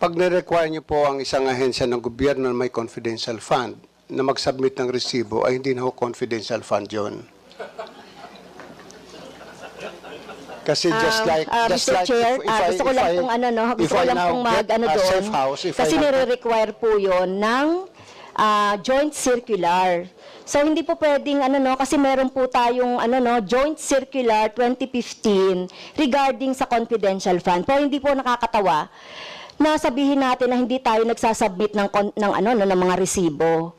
pag nirequire niyo po ang isang ahensya ng gobyerno na may confidential fund na mag-submit ng resibo, ay hindi na ho confidential fund yun. Kasi Mr. Chair, gusto ko lang pong gusto ko lang pong doon. Kasi nire-require po yun ng joint circular. So hindi po pwedeng kasi meron po tayong joint circular 2015 regarding sa confidential fund. Pero hindi po nakakatawa na sabihin natin na hindi tayo nagsasubmit ng mga resibo.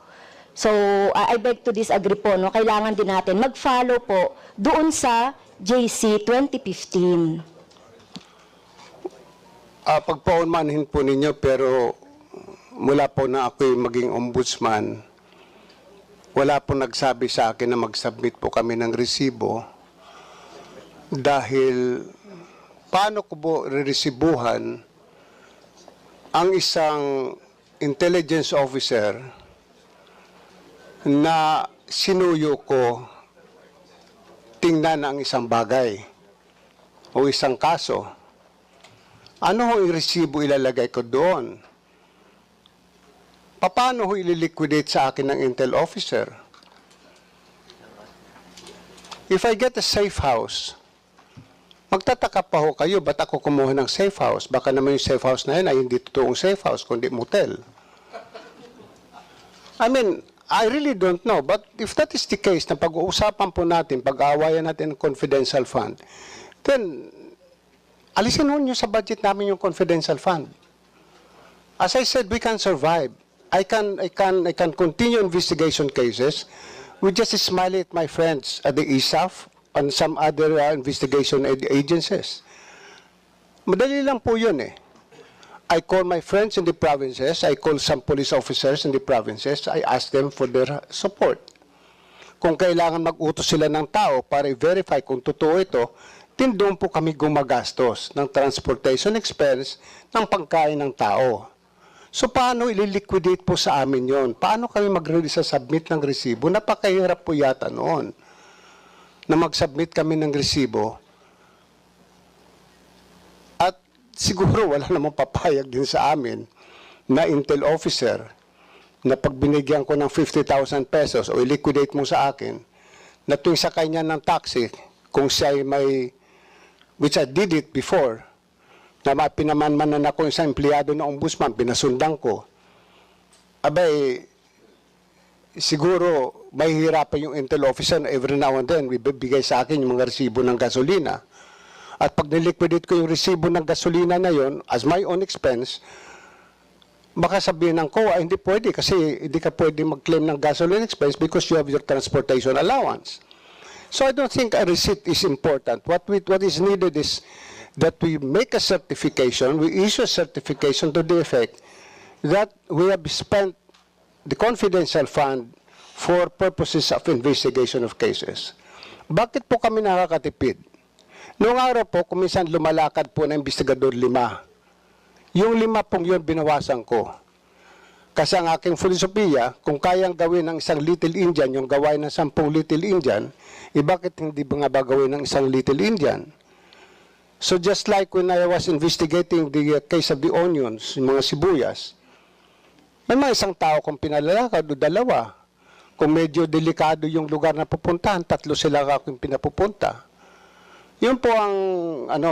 So I beg to disagree po, no. Kailangan din natin mag-follow po doon sa JC 2015. Pagpaunmanhin po ninyo, pero mula po na ako'y maging ombudsman, wala po nagsabi sa akin na mag-submit po kami ng resibo dahil paano ko po re-resibuhan ang isang intelligence officer na sinuyo ko tingnan ang isang bagay o isang kaso. Ano ho yung resibo ilalagay ko doon? Paano ho ililiquidate sa akin ng intel officer? If I get a safe house, magtataka pa ho kayo, ba't ako kumuha ng safe house? Baka naman yung safe house na yun ay hindi totoong safe house, kundi motel. I mean, I really don't know. But if that is the case, na pag-uusapan po natin, pag-aawayan natin ng confidential fund, then, alisin nyo sa budget namin yung confidential fund. As I said, we can survive. I can continue investigation cases. We just smile at my friends at the ISAF and some other investigation agencies. Madali lang po yun eh. I call my friends in the provinces, I call some police officers in the provinces, I ask them for their support. Kung kailangan mag-utos sila ng tao para i-verify kung totoo ito, din doon po kami gumagastos ng transportation expense ng pagkain ng tao. So paano ililiquidate po sa amin yon? Paano kami mag-submit ng resibo? Napakahirap po yata noon na mag-submit kami ng resibo. At siguro wala namang papayag din sa amin na intel officer na pag binigyan ko ng 50,000 pesos o i-liquidate mo sa akin, na tuwing sakay niya ng taxi, kung siya ay may, which I did it before, na pinamanmanan ako isang empleyado ng ombudsman, pinasundan ko, abay, siguro may hirapan yung intel officer na every now and then, bibigay sa akin yung mga resibo ng gasolina. At pag niliquidate ko yung resibo ng gasolina na yon as my own expense, baka sabihin ng COA, hindi pwede kasi hindi ka pwede mag-claim ng gasoline expense because you have your transportation allowance. So I don't think a receipt is important. What is needed is that we make a certification, we issue a certification to the effect that we have spent the confidential fund for purposes of investigation of cases. Bakit po kami nakakatipid? Noong araw po, kuminsan lumalakad po na investigador 5. Yung 5 pong yun binawasan ko. Kasi ang aking filosofiya, kung kayang gawin ng isang Little Indian, yung gawain ng 10 Little Indian, bakit hindi ba nga ba gawin ng isang Little Indian? So just like when I was investigating the case of the onions, yung mga sibuyas, may mga isang tao kung pinalalakad o 2. Kung medyo delikado yung lugar na pupuntahan, 3 sila akong pinapupunta. Yun po ang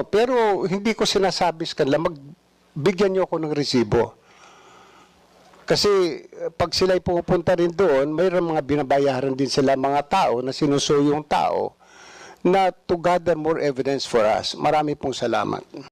pero hindi ko sinasabi sa kanila, magbigyan niyo ako ng resibo. Kasi pag sila'y pupunta rin doon, mayroon mga binabayaran din sila mga tao na sinusuyo yung tao na to gather more evidence for us. Marami pong salamat.